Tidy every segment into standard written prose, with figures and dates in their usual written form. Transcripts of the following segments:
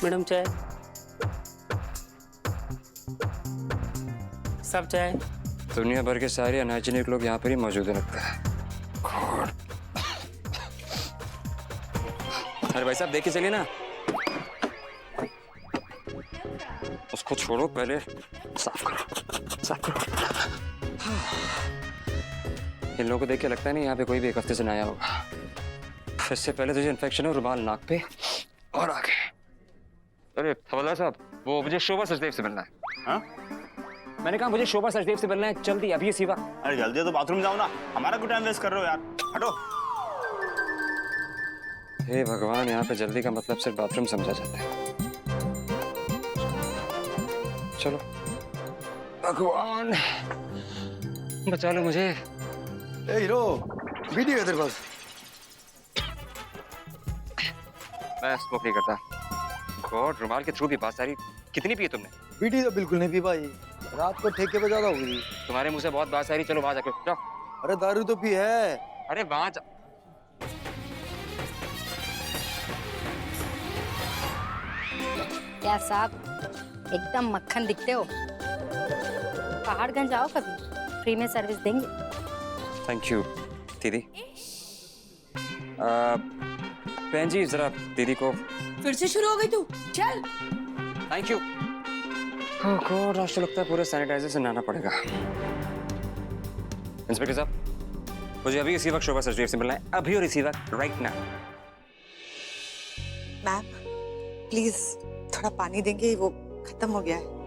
Madam चाय। सब चाय। दुनिया भर के सारे अनहाइजीनिक लोग यहाँ पर ही मौजूद है लगता है। अरे भाई साहब देख के चलिए ना। उसको छोड़ो, पहले साफ करो, साफ करो। इन लोगों को देख के लगता है नहीं यहाँ पे कोई भी एक हफ्ते से नया होगा। इससे पहले तुझे इन्फेक्शन है, रुमाल नाक पे और आगे। अरे हवलदार साहब, वो मुझे शोभा सचदेव से मिलना है। हाँ? मैंने कहा मुझे शोभा सचदेव से मिलना है, जल्दी अभी इसी वक्त। अरे जल्दी तो बाथरूम जाओ ना, हमारा क्यों टाइम वेस्ट कर रहे हो यार, हटो। हे भगवान, यहाँ पे जल्दी का मतलब सिर्फ बाथरूम समझा जाता है। चलो भगवान बचा लो मुझे। ए हीरो, वीडियो है तेरे पास? मैं स्मोक नहीं करता। गॉड, रुमाल के थ्रू भी बात सारी। कितनी पी तुमने? वीडियो तो बिल्कुल नहीं पी भाई, रात को ठेके पे ज्यादा हो गई। तुम्हारे मुंह से बहुत बात सारी। चलो वहां जाके जाओ। अरे दारू तो पी है। अरे वहां जा। क्या साहब, एकदम मक्खन दिखते हो। पहाड़गंज आओ कभी, फ्री में सर्विस देंगे। थैंक यू दीदी। बहन जी जरा दीदी को। फिर से शुरू हो गई तू, चल। Thank you. ओह गॉड, आज तो लगता है पूरे सैनिटाइजर से नहाना पड़ेगा। इंस्पेक्टर साहब, मुझे अभी इसी वक्त शोभा सचदेव से मिलना है, अभी और इसी वक्त, राइट नाउ। मैम प्लीज थोड़ा पानी देंगे, वो खत्म हो गया है।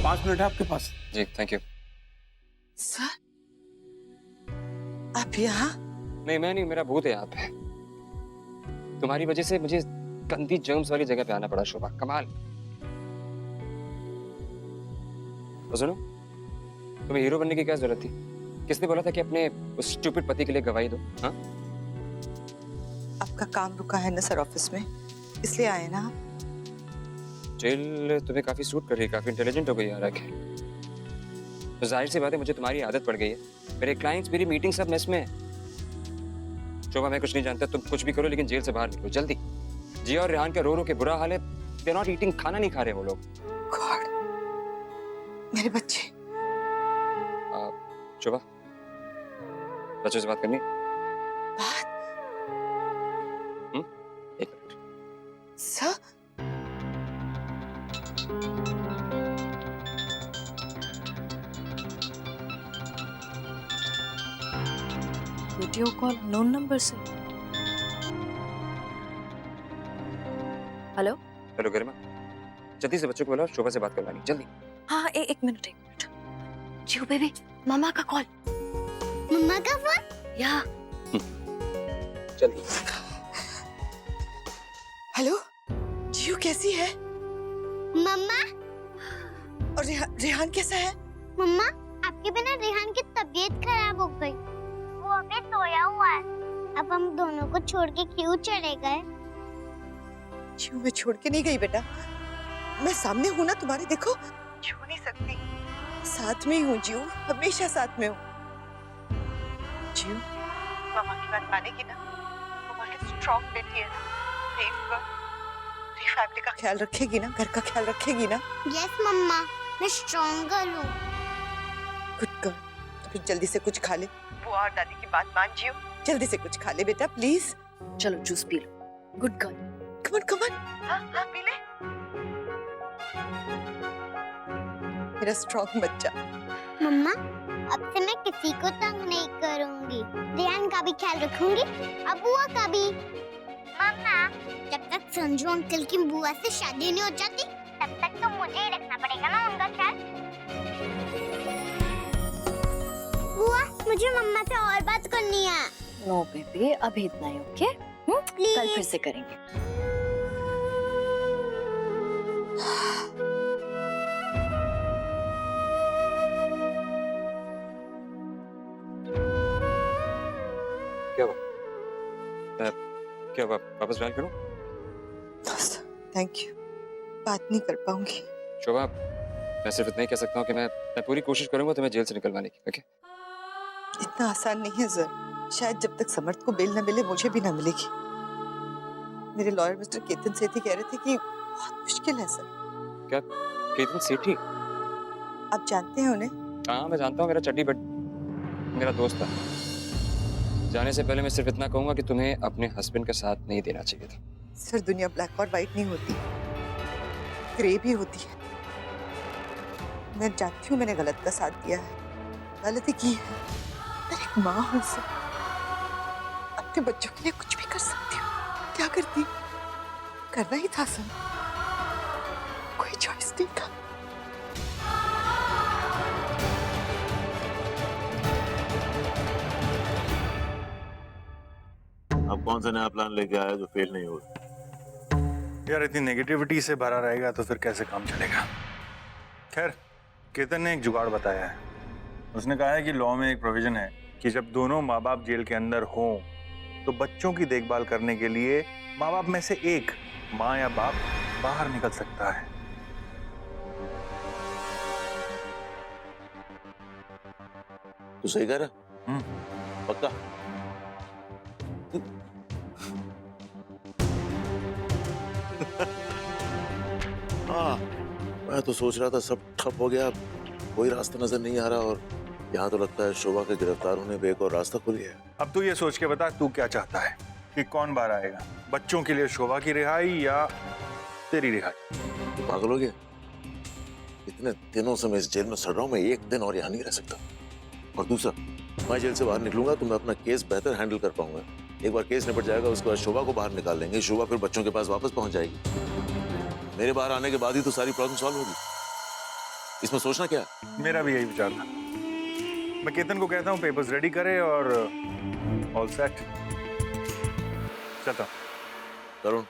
पाँच मिनट है आपके पास। जी थैंक यू। सर आप यहाँ? नहीं मैं नहीं, मेरा भूत है यहाँ पे। तुम्हारी वजह से मुझे गंदी जर्म्स वाली जगह पे आना पड़ा शोभा, कमाल। और सुनो, तुम्हें हीरो बनने की क्या जरूरत थी? किसने बोला था कि अपने उस स्टूपिड पति के लिए गवाही दो? हाँ? आपका काम रुका है ना सर ऑफिस में, इसलिए आए ना आप। जेल तुम्हें काफी सूट कर रही है, काफी इंटेलिजेंट हो गई यार आके। तो जाहिर सी बात है मुझे तुम्हारी आदत पड़ गई है। मेरे क्लाइंट्स, मेरी मीटिंग सब मेस में है। शोभा मैं कुछ नहीं जानता, तुम कुछ भी करो लेकिन जेल से बाहर निकलो जल्दी। जिया और रेहान का रो रो के बुरा हाल है। दे नॉट ईटिंग, खाना नहीं खा रहे वो लोग। गॉड, मेरे बच्चे। शोभा, बच्चों से बात करनी? बात? एक minute. Sir video call known number से। हेलो हेलो गरिमा, जल्दी से बच्चों को बुलाओ, शोभा से बात करवानी, जल्दी। हाँ एक मिनट। जीव बेबी, मामा का कॉल। मम्मा का फोन? या जल्दी। हेलो, जियो कैसी है? मम्मा। और रेहान कैसा है? मम्मा, आपके बिना रेहान की तबीयत खराब हो गई, वो अभी सोया हुआ है। अब हम दोनों को छोड़ के क्यों चले गए? जियो मैं छोड़ के नहीं गई बेटा, मैं सामने हूँ ना तुम्हारे, देखो छू नहीं सकती, साथ में ही हूँ जियो, हमेशा साथ में हूँ। जियो मामा की बात मानेगी ना? मामा की स्ट्रॉन्ग बेटी है ना, पूरी फैमिली का ख्याल रखेगी ना, घर का ख्याल रखेगी ना? यस मम्मा, मैं स्ट्रॉन्ग गर्ल हूँ। Good girl. तो फिर जल्दी से कुछ खा ले, बुआ और दादी की बात मान जियो, जल्दी से कुछ खा ले बेटा प्लीज। चलो जूस पी लो। Good girl. Come on come on. हाँ हाँ पी ले मेरा स्ट्रॉन्ग बच्चा। मम्मा, अब से मैं किसी को तंग नहीं करूंगी, रेहान का भी ख्याल रखूंगी, अब बुआ का भी। मम्मा, जब तक संजू अंकल की बुआ से शादी नहीं हो जाती, तब तक तो मुझे ही रखना पड़ेगा ना उनका ख्याल। बुआ, मुझे मम्मा से और बात करनी है। नो बेबी, अभी इतना ही, ओके? कल फिर से करेंगे। क्या वापस डायल करूं? थैंक यू, बात नहीं कर पाऊंगी। शोभा, मैं सिर्फ इतना ही कह सकता हूँ कि मैं पूरी कोशिश करूंगा तुम्हें जेल से निकलवाने की। ओके? इतना आसान नहीं है सर। शायद जब तक समर्थ को बेल न मिले मुझे भी न मिलेगी। मेरे लॉयर मिस्टर केतन सेठी कह रहे थे कि बहुत मुश्किल है सर। क्या केतन सेठी? आप जानते हैं उन्हें? हाँ मैं जानता हूँ, मेरा चड्डी बट मेरा दोस्त था। जाने से पहले मैं सिर्फ इतना कहूंगा कि तुम्हें अपने हस्बैंड का साथ नहीं देना चाहिए था। सर दुनिया ब्लैक और व्हाइट नहीं होती, ग्रे भी होती है। मैं जानती हूँ मैंने गलत का साथ दिया है, गलती की है, पर एक माँ हूँ सर, अपने बच्चों के लिए कुछ भी कर सकती हूँ। क्या करती? करना ही था सर, कोई चॉइस नहीं था। अब कौन सा नया प्लान लेके आया जो फेल नहीं होगा? यार इतनी नेगेटिविटी से भरा रहेगा तो फिर कैसे काम चलेगा। खैर केतन ने एक जुगाड़ बताया है। उसने कहा है कि लॉ में एक प्रोविजन है कि जब दोनों माँ बाप जेल के अंदर हों तो बच्चों की देखभाल करने के लिए माँ बाप में से एक, माँ या बाप, बाहर निकल सकता है। तू सही कह रहा? पक्का? हाँ, मैं तो सोच रहा था सब ठप हो गया, कोई रास्ता नजर नहीं आ रहा, और यहाँ तो लगता है शोभा के गिरफ्तार होने पे एक और रास्ता खुल गया। अब तू ये सोच के बता तू क्या चाहता है कि कौन बाहर आएगा, बच्चों के लिए शोभा की रिहाई या तेरी रिहाई? तू पागल हो गया? इतने दिनों से मैं इस जेल में सड़ रहा हूँ, मैं एक दिन और यहाँ नहीं रह सकता। और दूसरा, मैं जेल से बाहर निकलूंगा तो मैं अपना केस बेहतर हैंडल कर पाऊंगा। एक बार केस निपट जाएगा उसके बाद शोभा को बाहर निकाल लेंगे, शोभा फिर बच्चों के पास वापस पहुंच जाएगी। मेरे बाहर आने के बाद ही तो सारी प्रॉब्लम सॉल्व होगी। इसमें सोचना क्या? मेरा भी यही विचार था। मैं केतन को कहता हूँ पेपर्स रेडी करे और ऑल सेट। चलता हूँ। Tarun,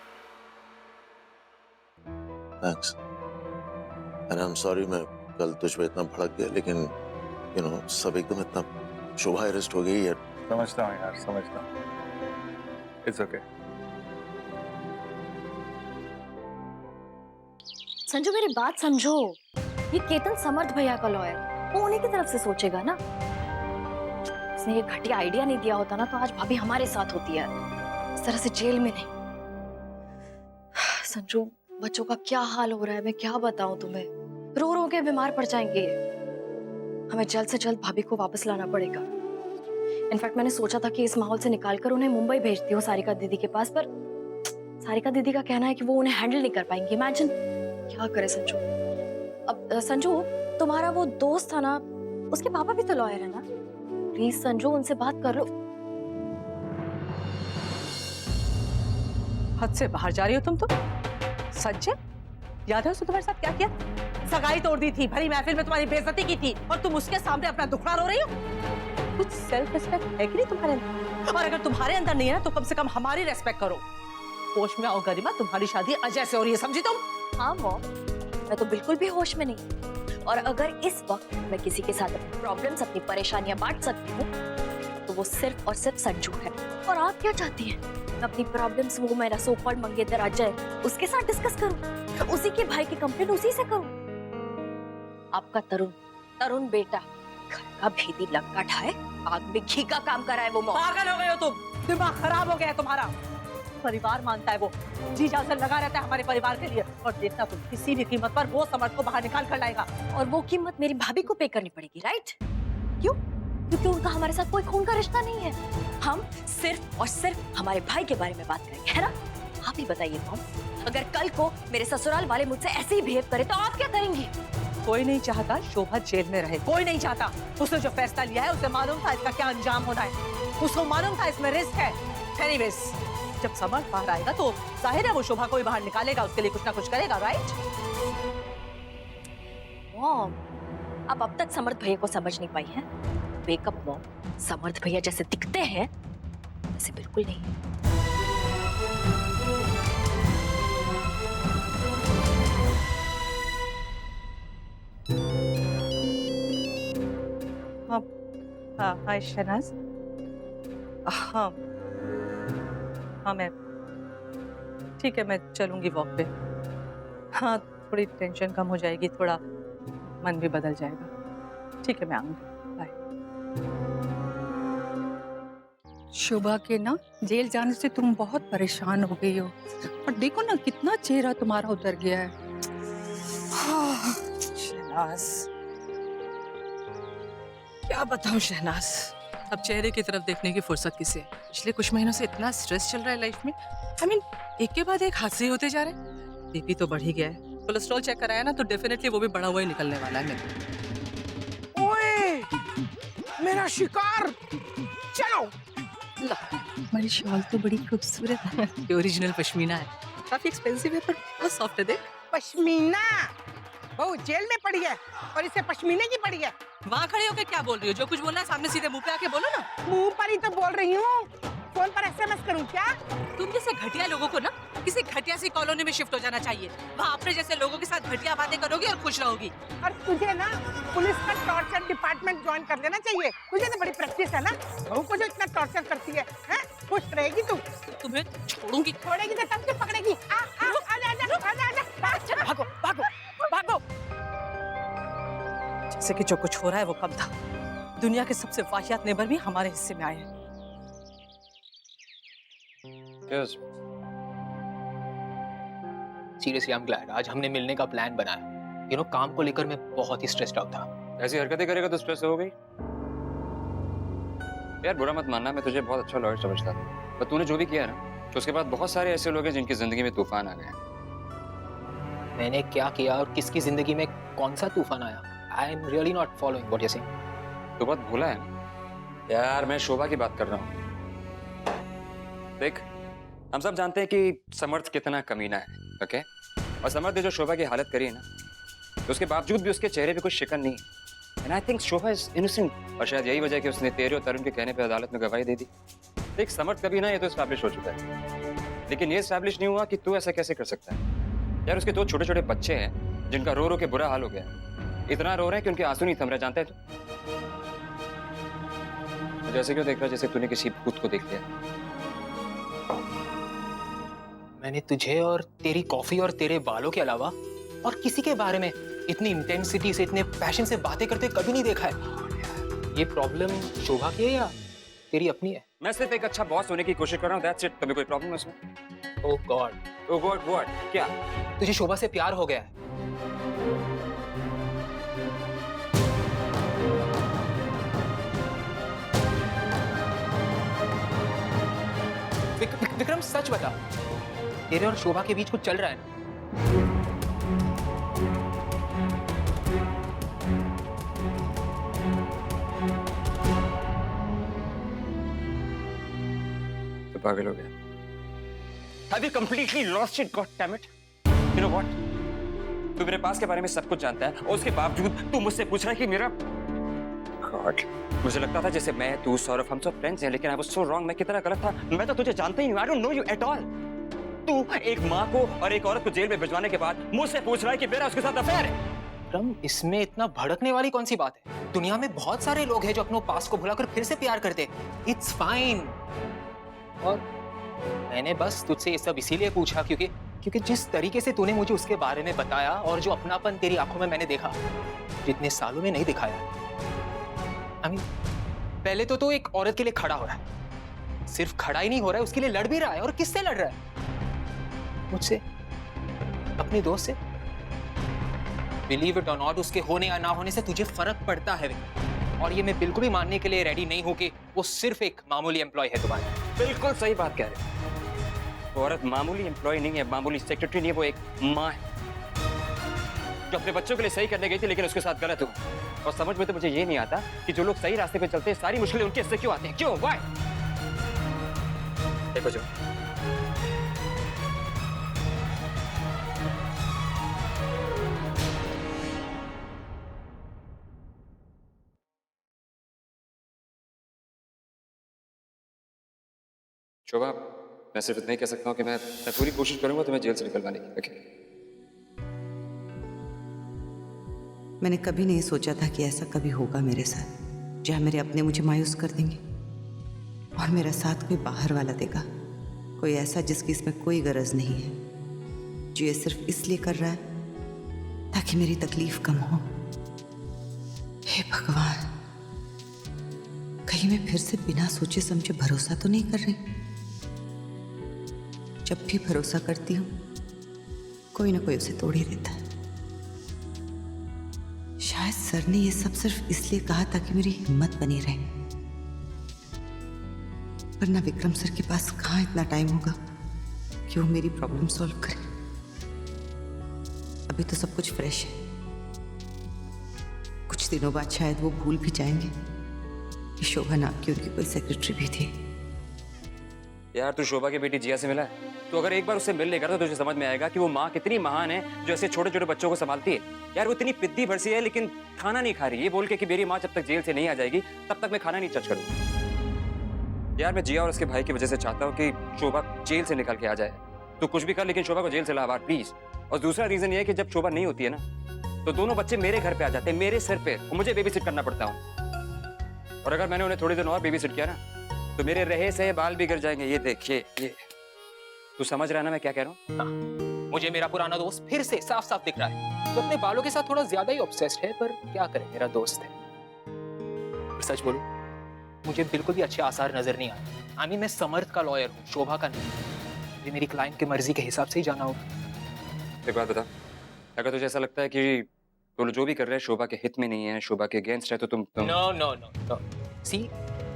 thanks and I am sorry मैं कल तुझ पे इतना भड़क गया, लेकिन सब एकदम इतना, शोभा अरेस्ट हो गई है। समझता हूँ यार, समझता हूँ। It's okay. संजू मेरी बात समझो, ये केतन समर्थ भैया का लॉयर, वो उन्हीं की तरफ से सोचेगा ना। उसने ये घटिया आइडिया नहीं दिया होता ना तो आज भाभी हमारे साथ होती है, इस तरह से जेल में नहीं। संजू बच्चों का क्या हाल हो रहा है, मैं क्या बताऊं तुम्हें, रो रो के बीमार पड़ जाएंगे। हमें जल्द से जल्द भाभी को वापस लाना पड़ेगा। इनफैक्ट मैंने सोचा था कि इस माहौल से निकालकर उन्हें मुंबई भेजती हूँ सारिका दीदी के पास, पर सारिका दीदी का कहना है कि वो उन्हें हैंडल नहीं कर पाएंगी। इमेजिन, क्या करे संजू। अब संजू तुम्हारा वो दोस्त था ना, उसके पापा भी तो लॉयर है ना, प्लीज संजू उनसे बात कर लो। हद से बाहर जा रही हो तुम तो। सच्चे याद है उसने तुम्हारे साथ क्या किया? सगाई तोड़ दी थी, भरी महफिल में तुम्हारी बेइज्जती की थी, और तुम उसके सामने अपना दुखड़ा रो रही हो। कुछ सेल्फ रिस्पेक्ट है कि नहीं तुम्हारे अंदर? और अगर तुम्हारे अंदर नहीं है ना तो कम से कम हमारी रेस्पेक्ट करो। होश में आओ गरिमा, तुम्हारी शादी अजय से हो रही है, समझी तुम? हाँ मॉम, मैं तो बिल्कुल भी होश में नहीं, और अगर इस वक्त मैं किसी के साथ अपनी प्रॉब्लम्स, अपनी परेशानियां बांट सकती हूँ तो वो सिर्फ और सिर्फ संजू है। और आप क्या चाहती हैं? मैं अपनी प्रॉब्लम्स वो मेरा सो कॉल्ड मंगेतर अजय उसके साथ डिस्कस करूं, उसी के भाई की कंप्लेंट उसी से करूं? आपका तरुण बेटा घर का भेदी लंका ढाए, आग में घी का काम करा है वो। पागल हो गए हो तुम, दिमाग खराब हो गया है तुम्हारा। परिवार मानता है वो, जीजा से लगा रहता है हमारे परिवार के लिए, और देखना तुम किसी भी कीमत पर वो समर्थ को बाहर निकाल कर लाएगा। और वो कीमत मेरी भाभी को पे करनी पड़ेगी, राइट? क्यों? क्योंकि उनका हमारे साथ कोई खून का रिश्ता नहीं है। हम सिर्फ और सिर्फ हमारे भाई के बारे में बात करेंगे, है ना? आप ही बताइए मॉम, अगर कल को मेरे ससुराल वाले मुझसे ऐसे ही बिहेव करे तो आप क्या करेंगी? कोई नहीं चाहता शोभा जेल में रहे, कोई नहीं चाहता। उसने जो फैसला लिया है उसे मालूम था इसका क्या अंजाम होना है, उसको मालूम था इसमें रिस्क है। एनीवेज, जब समर्थ बाहर आएगा तो जाहिर है वो शोभा को भी बाहर निकालेगा, उसके लिए कुछ ना कुछ करेगा, राइट? मॉम, आप अब तक समर्थ भैया को समझ नहीं पाई हैं। वेकअप मॉम, समर्थ भैया जैसे दिखते हैं वैसे बिल्कुल नहीं। हाँ हाय शहनाज। हाँ हाँ मैं ठीक है, मैं चलूंगी वॉक पे। हाँ थोड़ी टेंशन कम हो जाएगी, थोड़ा मन भी बदल जाएगा। ठीक है, मैं आऊंगी। बाय। शोभा के ना जेल जाने से तुम बहुत परेशान हो गई हो, और देखो ना कितना चेहरा तुम्हारा उतर गया है। शहनाज, क्या बताऊं शहनाज, अब चेहरे की तरफ देखने की फुर्सत किसे है? पिछले कुछ महीनों से इतना स्ट्रेस चल रहा है लाइफ में। एक के बाद एक हादसे होते जा रहे हैं। बीपी तो बढ़ ही गया है, कोलेस्ट्रॉल चेक कराया ना तो डेफिनेटली वो भी बढ़ा हुआ ही निकलने वाला है मेरा। ओए, मेरा शिकार, चलो। ला, हमारी शॉल तो बड़ी खूबसूरत है। ये ओरिजिनल पश्मीना है, काफी एक्सपेंसिव है पर बहुत सॉफ्ट है। देख, पश्मीना बहू जेल में पड़ी है और इसे पश्मीने की पड़ी है। वहाँ खड़े होकर क्या बोल रही हो? जो कुछ बोलना है सामने सीधे मुंह पे आके बोलो ना। मुंह पर ही तो बोल रही हूँ, फोन पर एसएमएस करूँ क्या? तुम जैसे घटिया लोगों को ना किसी घटिया सी कॉलोनी में शिफ्ट हो जाना चाहिए। वहाँ अपने जैसे लोगों के साथ घटिया बातें करोगी और खुश रहोगी। और तुझे ना पुलिस का टॉर्चर डिपार्टमेंट ज्वाइन कर लेना चाहिए। तुझे तो बड़ी प्रैक्टिस है ना, बहू को जो इतना टॉर्चर करती है, हैं? खुश रहेगी तू। तुम्हें छोड़ूंगी। छोड़ेगी तो तब से पकड़ेगी। भागो भागो भागो। जैसे कि जो कुछ हो रहा है वो कब था। दुनिया के सबसे वाहियात नेबर भी हमारे हिस्से में आए हैं। Yes. Seriously I am glad आज हमने मिलने का प्लान बनाया। यू नो, काम को लेकर मैं बहुत ही स्ट्रेस्ड आउट था। ऐसी हरकतें करेगा तो स्ट्रेस हो गई। यार बुरा मत मानना, मैं तुझे बहुत अच्छा लॉयर समझता था, पर तूने जो भी किया ना, तो उसके बाद बहुत सारे ऐसे लोग हैं जिनकी जिंदगी में तूफान आ गए। मैंने क्या किया और किसकी जिंदगी में कौन सा तूफान आया? I am really not following what you are saying. तो बहुत भूला है ना यार, मैं शोभा की बात कर रहा हूँ। देख, हम सब जानते हैं कि समर्थ कितना कमीना है, ओके? और समर्थ ने जो शोभा की हालत करी है ना, तो उसके बावजूद भी उसके चेहरे पे कोई शिकन नहीं है। And I think Shobha is innocent, और शायद यही वजह है कि उसने तेरे और तरुण के कहने पे अदालत में गवाही दे दी। देख, समर्थ कभी ना ये तो एस्टैब्लिश हो चुका है, लेकिन ये एस्टैब्लिश नहीं हुआ कि तू ऐसा कैसे कर सकता है। यार उसके दो छोटे छोटे बच्चे हैं जिनका रो रो के बुरा हाल हो गया, इतना रो रहे हैं कि उनके आंसू नहीं थम रहे, जानते हैं तो जैसे क्यों देख रहा है जैसे तूने किसी भूत को देख लिया। मैंने तुझे और तेरी कॉफी और तेरे बालों के अलावा और किसी के बारे में इतनी इंटेंसिटी से, इतने पैशन से बातें करते कभी नहीं देखा है। ये प्रॉब्लम शोभा की है या तेरी अपनी है? मैं सिर्फ एक अच्छा बॉस होने की कोशिश कर रहा हूँ, दैट्स इट। तुम्हें कोई प्रॉब्लम है उसमें? ओह गॉड, ओह गॉड, व्हाट? क्या तुझे शोभा से प्यार हो गया है? विक्रम सच बता, तेरे और शोभा के बीच कुछ चल रहा है ना? तो पागल हो गया? Have you completely lost it? God damn it! You know what? तू मेरे पास के बारे में सब कुछ जानता है और उसके बावजूद तू मुझसे पूछ रहा है कि मेरा God, मुझे लगता था जैसे मैं, तू, सौरभ, हम सब फ्रेंड्स हैं, लेकिन I was so wrong। मैं कितना गलत था। मैं तो तुझे जानता ही नहीं। I don't know you at all। तू एक माँ को और एक औरत को जेल में भिजवाने के बाद मुझसे पूछ रहा है कि मेरा उसके साथ अफेयर है। विक्रम, इसमें इतना भड़कने वाली कौन सी बात है? दुनिया में बहुत सारे लोग हैं जो अपने पास्ट को भुलाकर फिर से प्यार करते। It's fine. और मैंने बस तुझसे ये सब इसीलिए पूछा क्योंकि जिस तरीके से तूने मुझे उसके बारे में बताया और जो अपनापन तेरी आंखों में मैंने देखा, जितने सालों में नहीं दिखाया। पहले तो तू एक औरत के लिए खड़ा हो रहा है, सिर्फ खड़ा ही नहीं हो रहा है, उसके लिए लड़ भी रहा है। और किससे लड़ रहा है? मुझसे, अपनी दोस्त से। बिलीव इट और नॉट, उसके होने या ना होने से तुझे फर्क पड़ता है। और ये मैं बिल्कुल भी मानने के लिए रेडी नहीं हूं कि वो सिर्फ एक मामूली एम्प्लॉय है तुम्हारा। बिल्कुल सही बात कह रहे हो। वो औरत मामूली एम्प्लॉय नहीं है, मामूली सेक्रेटरी नहीं है, वो एक माँ है जो अपने बच्चों के लिए सही करने गई थी लेकिन उसके साथ गलत हुआ। और समझ में तो मुझे ये नहीं आता कि जो लोग सही रास्ते पे चलते हैं सारी मुश्किलें उनके हिस्से क्यों आती हैं? क्यों? व्हाई? देखो जो शोभा, मैं सिर्फ इतना ही कह सकता हूँ कि मैं पूरी कोशिश करूंगा तुम्हें जेल से निकलवाने की। ओके? मैंने कभी नहीं सोचा था कि ऐसा कभी होगा मेरे साथ, जहाँ मेरे अपने मुझे मायूस कर देंगे और मेरा साथ कोई बाहर वाला देगा, कोई ऐसा जिसकी इसमें कोई गरज नहीं है, जो ये सिर्फ इसलिए कर रहा है ताकि मेरी तकलीफ कम हो। हे भगवान, कहीं मैं फिर से बिना सोचे समझे भरोसा तो नहीं कर रही? जब भी भरोसा करती हूँ कोई ना कोई उसे तोड़ ही देता है। शायद सर ने ये सब सिर्फ इसलिए कहा ताकि मेरी हिम्मत बनी रहे, वरना विक्रम सर के पास कहाँ इतना टाइम होगा कि वो मेरी प्रॉब्लम सॉल्व करे। अभी तो सब कुछ फ्रेश है, कुछ दिनों बाद शायद वो भूल भी जाएंगे कि शोभा नाम की उनकी कोई सेक्रेटरी भी थी। यार तू शोभा की बेटी जिया से मिला है, तो अगर एक बार उससे मिल लेगा तो तुझे समझ में आएगा कि वो माँ कितनी महान है जो ऐसे छोटे छोटे बच्चों को संभालती है। यार वो इतनी पिद्दी भरसी है लेकिन खाना नहीं खा रही, ये बोल के कि मेरी माँ जब तक जेल से नहीं आ जाएगी तब तक मैं खाना नहीं टच करूंगा। यार मैं जिया और उसके भाई की वजह से चाहता हूँ कि शोभा जेल से निकल के आ जाए। तो कुछ भी कर लेकिन शोभा को जेल से ला बाहर प्लीज। और दूसरा रीजन ये है कि जब शोभा नहीं होती है ना तो दोनों बच्चे मेरे घर पे आ जाते हैं, मेरे सिर पे, और मुझे बेबी सिट करना पड़ता हूँ। और अगर मैंने उन्हें थोड़ी देर और बेबी सिट किया ना तो मेरे रहे से बाल भी गिर जाएंगे। ये देखिए, ये तू समझ रहा है ना मैं क्या कह रहा हूँ? हाँ, मुझे मेरा पुराना दोस्त फिर से साफ साफ दिख रहा है, जो अपने बालों के साथ थोड़ा ज्यादा ही ऑब्सेस्ड है, पर क्या करें, मेरा दोस्त है। और सच बोलूं, मुझे बिल्कुल भी अच्छे आसार नजर नहीं आए। मैं समर्थ का लॉयर हूँ, शोभा का नहीं। मुझे मेरी क्लाइंट की मर्जी के हिसाब से ही जाना होगा। एक बात बता, अगर तुझे ऐसा लगता है कि तुम जो भी कर रहे हैं शोभा के हित में नहीं है, शोभा के अगेंस्ट है, तो तुम नो नो नो नो। सी,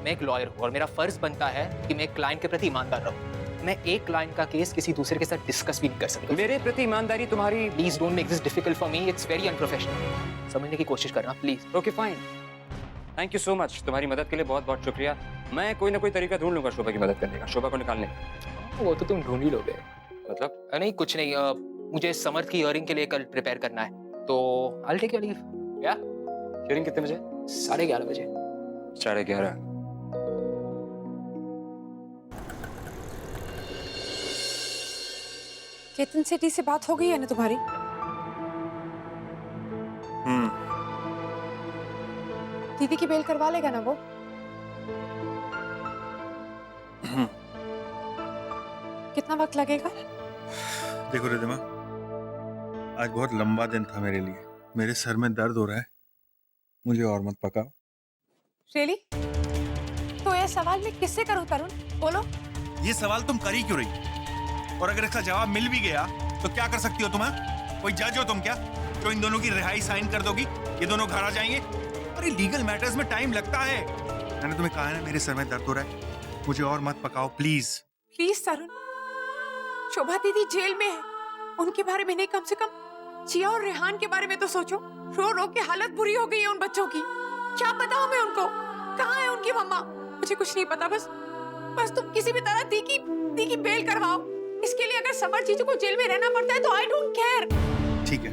मैं एक लॉयर हूँ और मेरा फर्ज बनता है कि मैं एक क्लाइंट के प्रति ईमानदार रहूं। मैं एक क्लाइंट का केस किसी दूसरे के साथ डिस्कस भी नहीं कर सकता। मेरे प्रति ईमानदारी तुम्हारी। Please don't make this difficult for me, it's very unprofessional. समझने की कोशिश करना please. Okay fine, thank you so much. तुम्हारी मदद के लिए बहुत बहुत शुक्रिया। मैं कोई ना कोई तरीका ढूंढ लूंगा शोभा की मदद करने का, शोभा को निकालने का। वो तो तुम ढूंढ ही लोगे। मतलब? नहीं कुछ नहीं, मुझे समर्थ की हियरिंग के लिए कल प्रिपेयर करना है, तो I will take your leave. क्या हियरिंग कितने बजे? 11:30 बजे। 11:30। केतन सिटी से बात हो गई है ना तुम्हारी? दीदी की बेल करवा लेगा ना वो? कितना वक्त लगेगा? देखो रिद्धिमा, आज बहुत लंबा दिन था मेरे लिए। मेरे सर में दर्द हो रहा है, मुझे और मत पकाओ। रियली? तो ये सवाल मैं किससे करूं तरुण? बोलो। ये सवाल तुम कर ही क्यों रही? और अगर इसका जवाब मिल भी गया तो क्या कर सकती हो तुम? कोई जज हो तुम क्या, जो इन दोनों की रिहाई साइन कर दोगी? ये दोनों घर आ जाएंगे? अरे लीगल मैटर्स में टाइम लगता है। मैंने तुम्हें कहा है ना, मेरे सर में दर्द हो रहा है, मुझे और मत पकाओ प्लीज। प्लीज तरुण, शोभा दीदी जेल में है, उनके बारे में नहीं, कम से कम जिया और रेहान के बारे में तो सोचो। रो रो के हालत बुरी हो गई है उन बच्चों की। क्या पता हमें उनको, कहाँ है उनकी मम्मा? मुझे कुछ नहीं पता, बस तुम किसी भी तरह दी की बेल करवाओ। इसके लिए अगर समर जीजू को जेल में रहना पड़ता है तो आई डोंट केयर। ठीक है,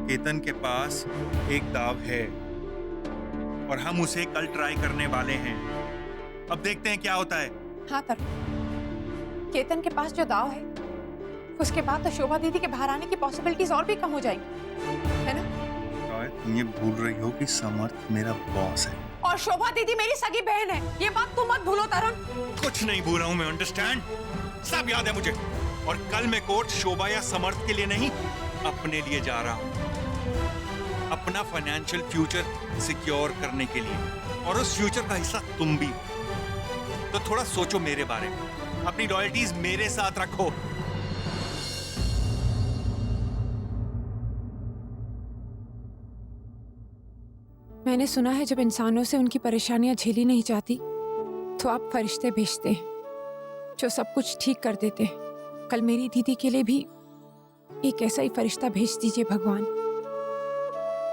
केतन के पास एक दाव है और हम उसे कल ट्राई करने वाले हैं। अब देखते हैं क्या होता है। हाँ तरुण, केतन के पास जो दाव है उसके बाद तो शोभा दीदी के बाहर आने की पॉसिबिलिटीज और भी कम हो जाएंगी, है ना? तुम ये भूल रही हो कि समर्थ मेरा बॉस है और शोभा दीदी मेरी सगी बहन है। ये बात तुम मत भूलो तरुण। कुछ नहीं भूल रहा हूँ मैं, अंडरस्टैंड, सब याद है मुझे। और कल मैं कोर्ट शोभा या समर्थ के लिए नहीं, अपने लिए जा रहा हूँ, अपना फाइनेंशियल फ्यूचर सिक्योर करने के लिए। और उस फ्यूचर का हिस्सा तुम भी। तो थोड़ा सोचो मेरे बारे में, अपनी लॉयल्टीज मेरे साथ रखो। मैंने सुना है जब इंसानों से उनकी परेशानियां झेली नहीं जाती तो आप फरिश्ते भेजते हैं जो सब कुछ ठीक कर देते हैं। कल मेरी दीदी के लिए भी एक ऐसा ही फरिश्ता भेज दीजिए भगवान,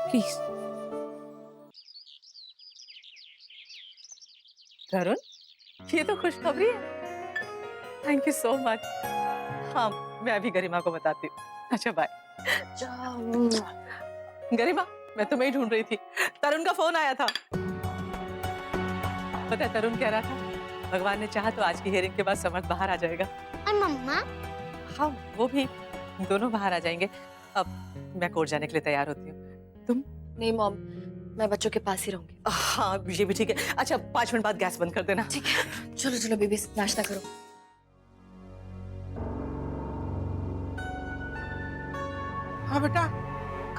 प्लीज। तरुण, ये तो खुशखबरी है। Thank you so much. हाँ, मैं अभी गरिमा को बताती हूँ। अच्छा बाय। गरिमा, मैं तुम्हें ही ढूंढ रही थी, तरुण का फोन आया था। पता है तरुण कह रहा था, भगवान ने चाहा तो आज की हियरिंग के बाद समर्थ बाहर आ जाएगा। और मम्मा? हाँ, वो भी, दोनों बाहर आ जाएंगे। अब मैं कोर्ट जाने के लिए तैयार होती हूँ। तुम? नहीं मॉम, मैं बच्चों के पास ही रहूंगी। हाँ, ये भी ठीक है। अच्छा, 5 मिनट बाद गैस बंद कर देना। ठीक है, चलो चलो बेबी, नाश्ता करो। हाँ बेटा,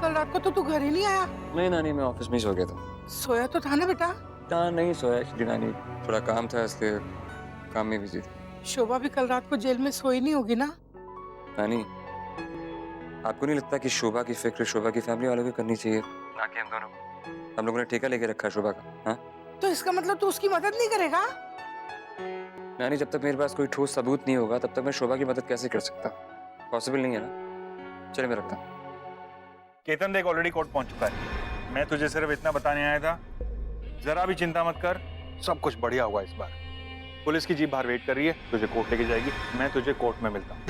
कल रात को तो तू घर ही नहीं आया। नहीं नानी, मैं ऑफिस में ही सो गया था। सोया तो था ना बेटा? नहीं सोया एक्चुअली नानी, थोड़ा काम था इसलिए काम में बिजी थी। शोभा भी कल रात को जेल में सोई नहीं होगी ना? नानी, आपको नहीं लगता कि शोभा की फिक्र शोभा की फैमिली वालों को करनी चाहिए, ना कि हम दोनों? हम लोगों ने ठेका लेके रखा है शोभा का। हाँ, तो इसका मतलब तू उसकी मदद नहीं करेगा? नानी, जब तक मेरे पास कोई ठोस सबूत नहीं होगा तब तक मैं शोभा की मदद कैसे कर सकता? पॉसिबल नहीं है ना। चलिए मैं रखता हूँ। केतन देख, ऑलरेडी कोर्ट पहुंच चुका है। मैं तुझे सिर्फ इतना बताने आया था, जरा भी चिंता मत कर, सब कुछ बढ़िया होगा इस बार। पुलिस की जीप बाहर वेट कर रही है, तुझे कोर्ट लेके जाएगी। मैं तुझे कोर्ट में मिलता हूँ।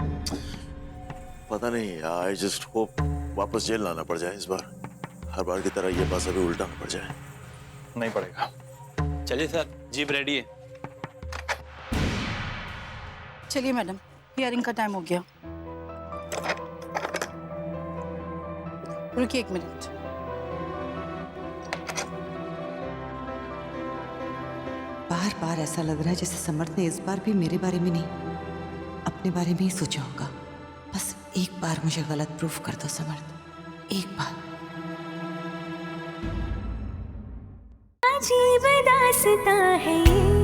पता नहीं, आई जस्ट होप वापस जेल लाना पड़ जाए इस बार। हर बार की तरह ये बात अभी उल्टा ना पड़ जाए। नहीं पड़ेगा। चलिए सर, जीप रेडी है। चलिए मैडम, हियरिंग का टाइम हो गया। रुकिए 1 मिनट। बार बार ऐसा लग रहा है जैसे समर्थ ने इस बार भी मेरे बारे में नहीं, अपने बारे में ही सोचा होगा। बस एक बार मुझे गलत प्रूफ कर दो समर्थ, एक बार। अजीब दास्तां है ये।